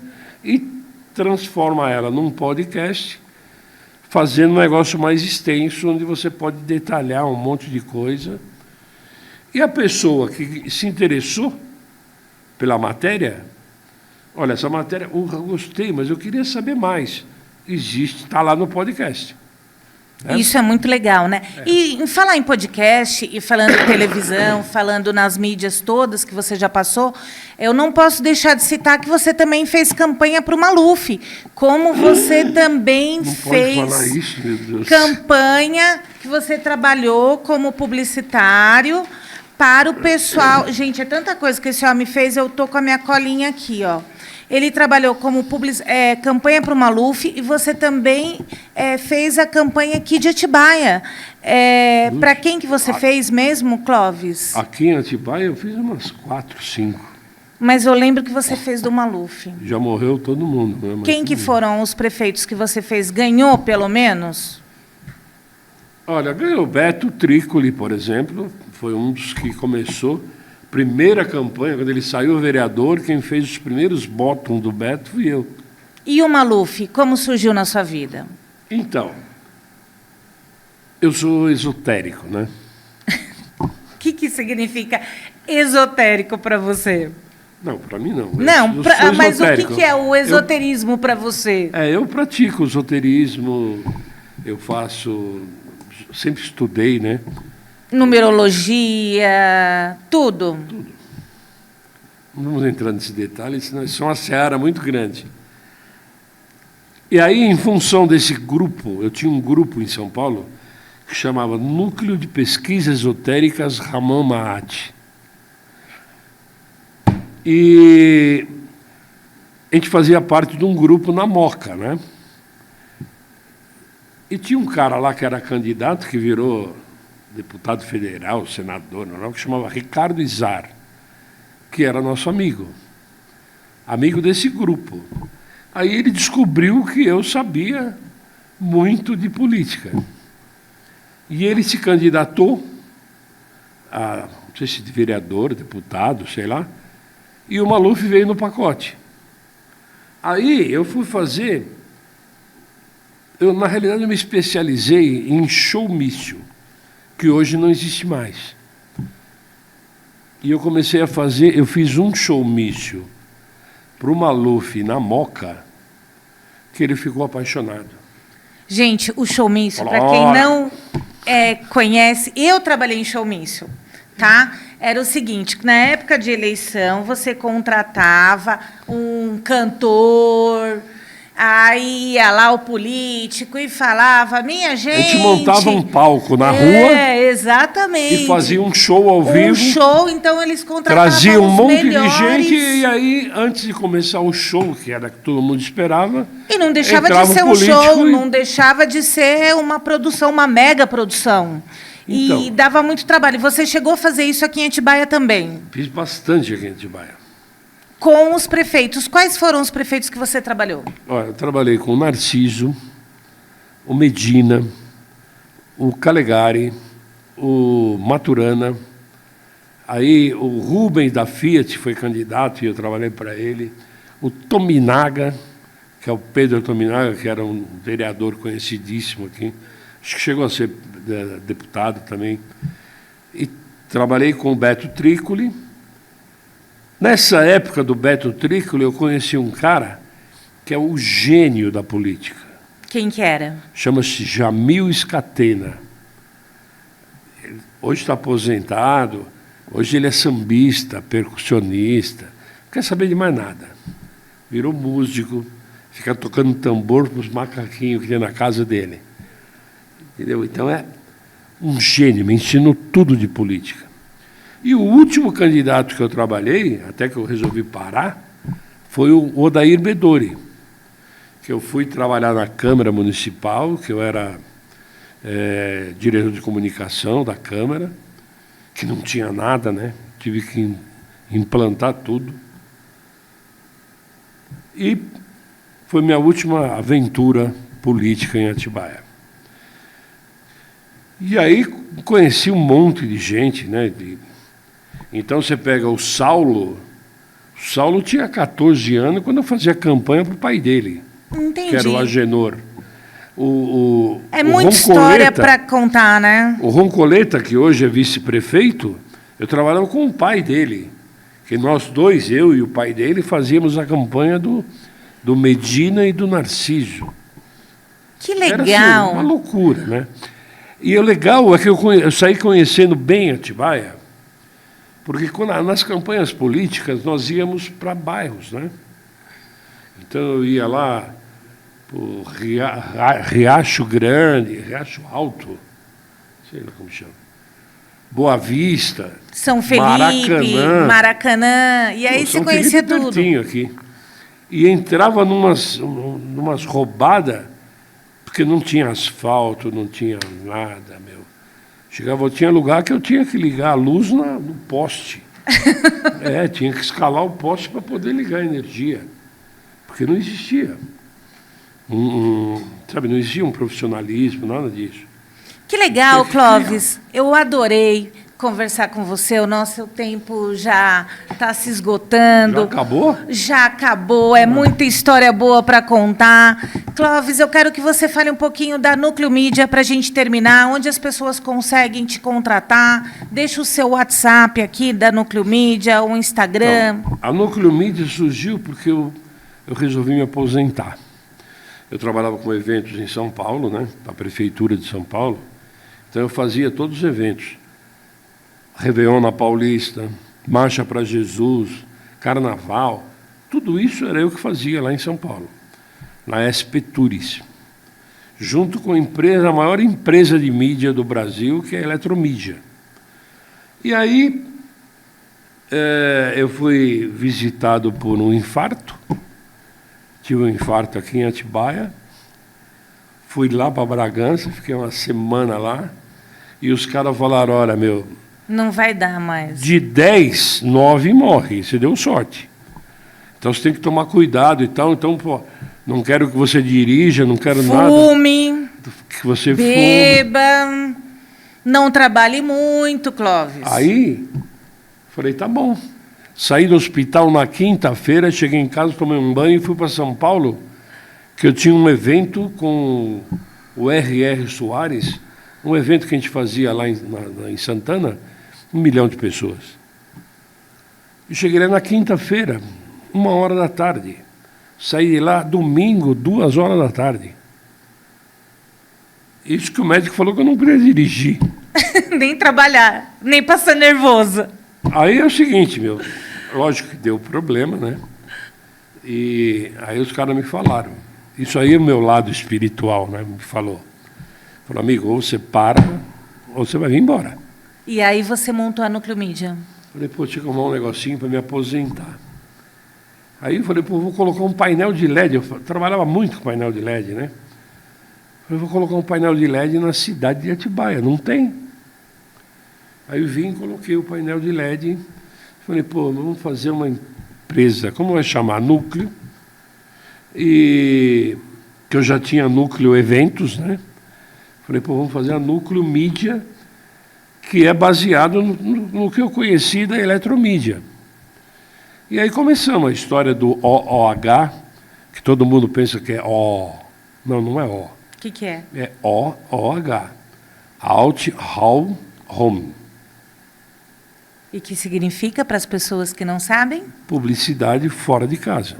S2: e transforma ela num podcast, fazendo um negócio mais extenso, onde você pode detalhar um monte de coisa. E a pessoa que se interessou pela matéria, olha, essa matéria, eu gostei, mas eu queria saber mais. Está lá no podcast.
S1: Isso é muito legal, né? E em falar em podcast, e falando em televisão, falando nas mídias todas que você já passou, eu não posso deixar de citar que você também fez campanha para o Maluf. Como você também fez
S2: pode falar isso, meu Deus.
S1: Campanha, que você trabalhou como publicitário para o pessoal. Gente, é tanta coisa que esse homem fez, eu estou com a minha colinha aqui, ó. Ele trabalhou como campanha para o Maluf e você também fez a campanha aqui de Atibaia. Para quem que você fez mesmo, Clóvis?
S2: Aqui em Atibaia eu fiz umas 4, 5.
S1: Mas eu lembro que você fez do Maluf.
S2: Já morreu todo mundo. Né?
S1: Quem que foram os prefeitos que você fez? Ganhou, pelo menos?
S2: Olha, ganhou o Beto Trícoli, por exemplo. Foi um dos que começou... Primeira campanha, quando ele saiu vereador, quem fez os primeiros botões do Beto fui eu.
S1: E o Maluf, como surgiu na sua vida?
S2: Então, eu sou esotérico, né?
S1: O que significa esotérico para você?
S2: Não, para mim não.
S1: Não, mas o que é o esoterismo para você?
S2: Eu pratico o esoterismo, eu faço... Sempre estudei, né?
S1: Numerologia, tudo.
S2: Não vamos entrar nesse detalhe, senão isso é uma seara muito grande. E aí, em função desse grupo, eu tinha um grupo em São Paulo que chamava Núcleo de Pesquisas Esotéricas Ramon Maat. E a gente fazia parte de um grupo na Moca, né? E tinha um cara lá que era candidato, que virou deputado federal, senador, não, que chamava Ricardo Izar, que era nosso amigo desse grupo. Aí ele descobriu que eu sabia muito de política. E ele se candidatou a, não sei se de vereador, deputado, sei lá, e o Maluf veio no pacote. Aí eu fui fazer... na realidade, eu me especializei em showmício, que hoje não existe mais. E eu comecei a fazer... Eu fiz um showmício para o Maluf na Moca, que ele ficou apaixonado.
S1: Gente, o showmício, para quem não conhece, eu trabalhei em showmício, tá? Era o seguinte, na época de eleição, você contratava um cantor, aí ia lá o político e falava, minha gente...
S2: A gente montava um palco na rua...
S1: exatamente.
S2: E fazia um show ao vivo.
S1: Um show, então eles contratavam
S2: trazia um monte
S1: melhores.
S2: de gente, e aí, antes de começar o show, que era que todo mundo esperava...
S1: E não deixava de ser um show, não deixava de ser uma produção, uma mega produção. Então, e dava muito trabalho. Você chegou a fazer isso aqui em Atibaia também?
S2: Fiz bastante aqui em Atibaia.
S1: Com os prefeitos. Quais foram os prefeitos que você trabalhou?
S2: Olha, eu trabalhei com o Narciso, o Medina, o Calegari, o Maturana. Aí o Rubens da Fiat foi candidato e eu trabalhei para ele. O Tominaga, que é o Pedro Tominaga, que era um vereador conhecidíssimo aqui. Acho que chegou a ser deputado também. E trabalhei com o Beto Trícoli. Nessa época do Beto Trícoli, eu conheci um cara que é o gênio da política.
S1: Quem que era?
S2: Chama-se Jamil Scatena. Hoje está aposentado, hoje ele é sambista, percussionista, não quer saber de mais nada. Virou músico, fica tocando tambor para os macaquinhos que tem na casa dele. Entendeu? Então é um gênio, me ensinou tudo de política. E o último candidato que eu trabalhei, até que eu resolvi parar, foi o Odair Bedori, que eu fui trabalhar na Câmara Municipal, que eu era diretor de comunicação da Câmara, que não tinha nada, né? Tive que implantar tudo. E foi minha última aventura política em Atibaia. E aí conheci um monte de gente, né? Então você pega o Saulo tinha 14 anos quando eu fazia campanha para o pai dele.
S1: Entendi.
S2: Que era o Agenor.
S1: É muita história para contar, né?
S2: O Roncoleta, que hoje é vice-prefeito, eu trabalhava com o pai dele. Que nós dois, eu e o pai dele, fazíamos a campanha do Medina e do Narciso.
S1: Que legal!
S2: Era assim, uma loucura, né? E o legal é que eu saí conhecendo bem Atibaia, porque nas campanhas políticas nós íamos para bairros, né? Então eu ia lá por Riacho Grande, Riacho Alto, sei lá como chama, Boa Vista,
S1: São Felipe, Maracanã, e aí você conhecia tudo.
S2: Aqui. E entrava numas roubadas, porque não tinha asfalto, não tinha nada, meu. Tinha lugar que eu tinha que ligar a luz no poste. Tinha que escalar o poste para poder ligar a energia, porque não existia. Sabe, não existia um profissionalismo, nada disso.
S1: Que legal, Clóvis. Eu adorei conversar com você. O nosso tempo já está se esgotando.
S2: Já acabou?
S1: Já acabou. É muita história boa para contar. Clóvis, eu quero que você fale um pouquinho da Núcleo Mídia para a gente terminar, onde as pessoas conseguem te contratar. Deixa o seu WhatsApp aqui da Núcleo Mídia, o Instagram.
S2: Então, a Núcleo Mídia surgiu porque eu resolvi me aposentar. Eu trabalhava com eventos em São Paulo, né, para a Prefeitura de São Paulo. Então, eu fazia todos os eventos. Réveillon na Paulista, Marcha para Jesus, carnaval. Tudo isso era eu que fazia lá em São Paulo, na SP Tours, junto com a maior empresa de mídia do Brasil, que é a Eletromídia. E aí eu fui visitado por um infarto, tive um infarto aqui em Atibaia, fui lá para Bragança, fiquei uma semana lá, e os caras falaram, olha,
S1: não vai dar mais.
S2: De 10, 9 morre, você deu sorte. Então você tem que tomar cuidado e tal, então, pô, não quero que você dirija, não quero nada.
S1: Fume,
S2: que você
S1: beba, não trabalhe muito, Clóvis.
S2: Aí, falei, tá bom. Saí do hospital na quinta-feira, cheguei em casa, tomei um banho e fui para São Paulo, que eu tinha um evento com o R.R. Soares, um evento que a gente fazia lá em Santana, 1 milhão de pessoas. E cheguei lá na quinta-feira, 1h da tarde. Saí de lá domingo, 2h da tarde. Isso que o médico falou que eu não podia dirigir.
S1: Nem trabalhar, nem passar nervoso.
S2: Aí é o seguinte, lógico que deu problema, né? E aí os caras me falaram. Isso aí é o meu lado espiritual, né? Me falou, amigo, ou você para, ou você vai vir embora.
S1: E aí você montou a Núcleo Mídia?
S2: Falei, pô, tinha que arrumar um negocinho para me aposentar. Aí eu falei, pô, vou colocar um painel de LED. Eu trabalhava muito com painel de LED, né? Falei, vou colocar um painel de LED na cidade de Atibaia. Não tem. Aí eu vim, coloquei o painel de LED. Falei, pô, vamos fazer uma empresa, como vai chamar? Núcleo. E que eu já tinha Núcleo Eventos, né? Falei, pô, vamos fazer a Núcleo Mídia, que é baseado no que eu conheci da Eletromídia. E aí começamos a história do OOH, que todo mundo pensa que é O. Não, não é O.
S1: O que é?
S2: É OOH. Out, Hall, Home.
S1: E que significa para as pessoas que não sabem?
S2: Publicidade fora de casa.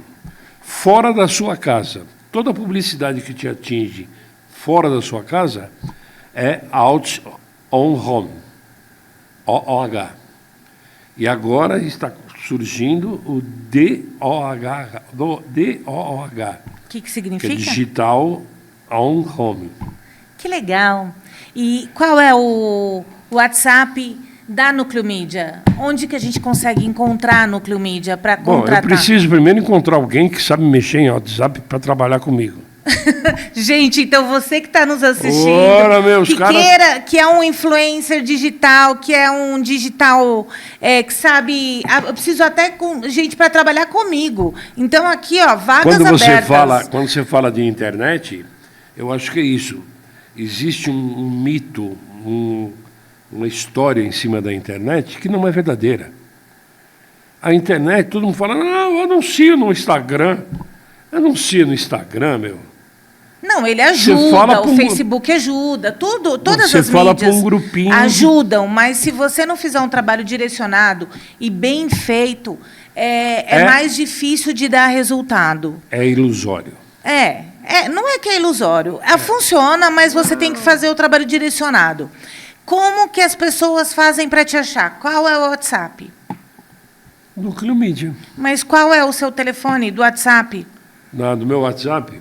S2: Fora da sua casa. Toda publicidade que te atinge fora da sua casa é Out on Home. OOH. E agora está surgindo o DOH.
S1: O que significa?
S2: Que é Digital on Home.
S1: Que legal. E qual é o WhatsApp da Núcleo Mídia? Onde que a gente consegue encontrar a Núcleo Mídia para contratar?
S2: Bom, eu preciso primeiro encontrar alguém que sabe mexer em WhatsApp para trabalhar comigo.
S1: Gente, então você que está nos assistindo,
S2: ora, meus
S1: queira, que é um influencer digital, que é um digital que sabe, eu preciso até com gente para trabalhar comigo. Então aqui, ó, vagas abertas.
S2: Quando você fala de internet, eu acho que é isso. Existe um mito, uma história em cima da internet que não é verdadeira. A internet, todo mundo fala, não, eu anuncio no Instagram. Anuncia no Instagram,
S1: Não, ele ajuda, o Facebook ajuda, todas as mídias ajudam, mas se você não fizer um trabalho direcionado e bem feito, é mais difícil de dar resultado.
S2: É ilusório.
S1: Não é que é ilusório. Funciona, mas você tem que fazer o trabalho direcionado. Como que as pessoas fazem para te achar? Qual é o WhatsApp?
S2: Núcleo Mídia.
S1: Mas qual é o seu telefone do WhatsApp?
S2: Do meu WhatsApp?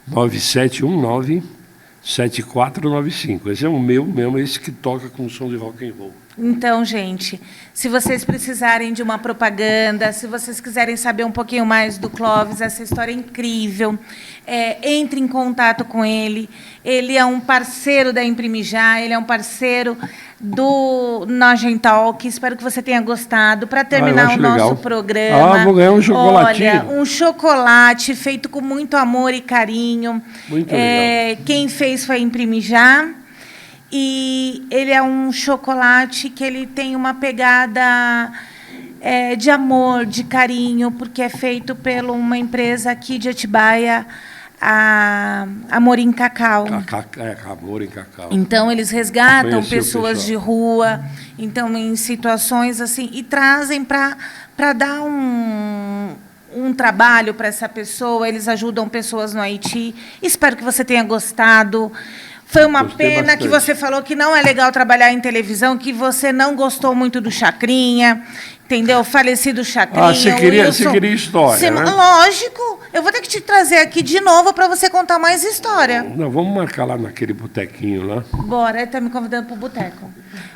S2: 9719-7495. Esse é o meu mesmo, esse que toca com som de rock and roll.
S1: Então, gente, se vocês precisarem de uma propaganda, se vocês quiserem saber um pouquinho mais do Clóvis, essa história é incrível, entre em contato com ele. Ele é um parceiro da Imprime Já, ele é um parceiro do Nojentalk. Espero que você tenha gostado. Para terminar o nosso programa...
S2: vou ganhar um chocolatinho.
S1: Olha, um chocolate feito com muito amor e carinho.
S2: Muito legal.
S1: Quem fez foi a Imprime Já. E ele é um chocolate que ele tem uma pegada de amor, de carinho, porque é feito por uma empresa aqui de Atibaia, a Amor em Cacau.
S2: Amor em Cacau.
S1: Então, eles resgatam pessoas de rua, então, em situações assim, e trazem para dar um trabalho para essa pessoa. Eles ajudam pessoas no Haiti. Espero que você tenha gostado. Foi uma pena que você falou que não é legal trabalhar em televisão, que você não gostou muito do Chacrinha. entendeu? Falecido Chacrinha.
S2: Ah, você queria história, né?
S1: Lógico. Eu vou ter que te trazer aqui de novo para você contar mais história.
S2: Não, vamos marcar lá naquele botequinho lá.
S1: Bora, ele tá me convidando pro boteco.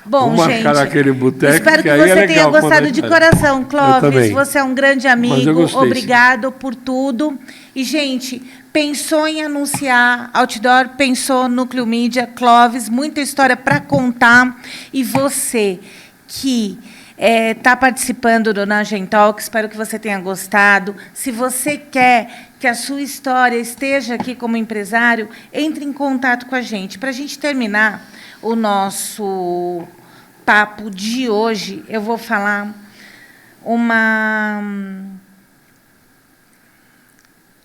S1: Bom,
S2: vamos
S1: gente,
S2: marcar naquele boteco,
S1: espero que
S2: aí
S1: você
S2: é
S1: tenha
S2: legal
S1: gostado de coração, Clóvis. Você é um grande amigo. Obrigado por tudo. E, gente, pensou em anunciar outdoor, pensou Núcleo Mídia, Clóvis, muita história para contar. E você que está participando do Nagem Talk, espero que você tenha gostado. Se você quer que a sua história esteja aqui como empresário, entre em contato com a gente. Para a gente terminar o nosso papo de hoje, eu vou falar uma...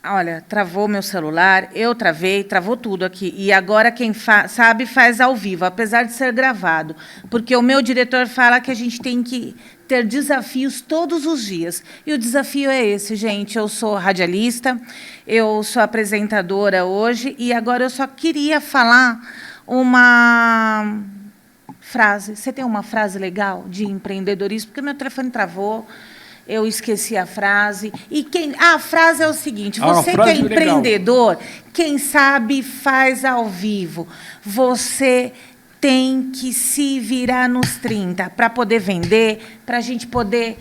S1: Olha, travou meu celular, eu travei, travou tudo aqui. E agora quem sabe faz ao vivo, apesar de ser gravado. Porque o meu diretor fala que a gente tem que ter desafios todos os dias. E o desafio é esse, gente. Eu sou radialista, eu sou apresentadora hoje, e agora eu só queria falar uma frase. Você tem uma frase legal de empreendedorismo? Porque meu telefone travou. Eu esqueci a frase. E a frase é o seguinte: você que é empreendedor, quem sabe faz ao vivo. Você tem que se virar nos 30 para poder vender, para a gente poder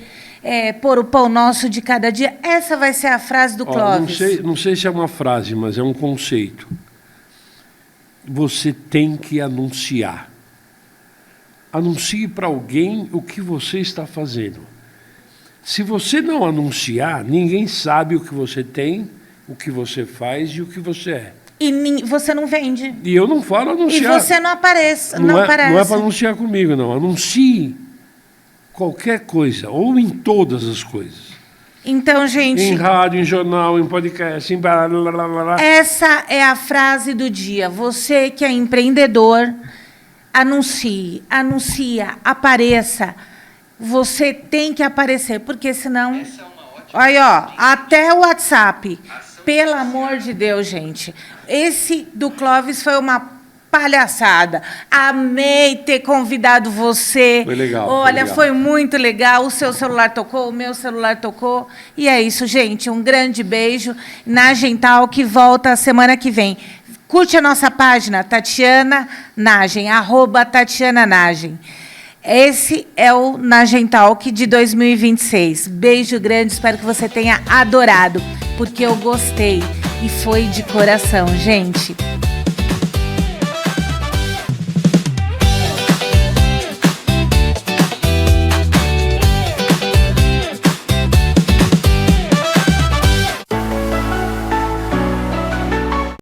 S1: pôr o pão nosso de cada dia. Essa vai ser a frase do Clóvis.
S2: Não sei se é uma frase, mas é um conceito. Você tem que anunciar. Anuncie para alguém o que você está fazendo. Se você não anunciar, ninguém sabe o que você tem, o que você faz e o que você é.
S1: E você não vende.
S2: E eu não falo anunciar.
S1: E você não aparece.
S2: Não é para anunciar comigo, não. Anuncie qualquer coisa, ou em todas as coisas.
S1: Então, gente...
S2: Em rádio, em jornal, em podcast, em blá, blá, blá, blá.
S1: Essa é a frase do dia. Você que é empreendedor, anuncie, apareça. Você tem que aparecer, porque senão... Olha, ó, até o WhatsApp. Pelo amor de Deus, gente. Esse do Clóvis foi uma palhaçada. Amei ter convidado você.
S2: Foi legal.
S1: Olha, foi muito legal. O seu celular tocou, o meu celular tocou. E é isso, gente. Um grande beijo. Nagem Talk volta semana que vem. Curte a nossa página, Tatiana Nagem, @Tatiana Nagem. Esse é o Nagem Talk de 2026. Beijo grande, espero que você tenha adorado, porque eu gostei e foi de coração, gente.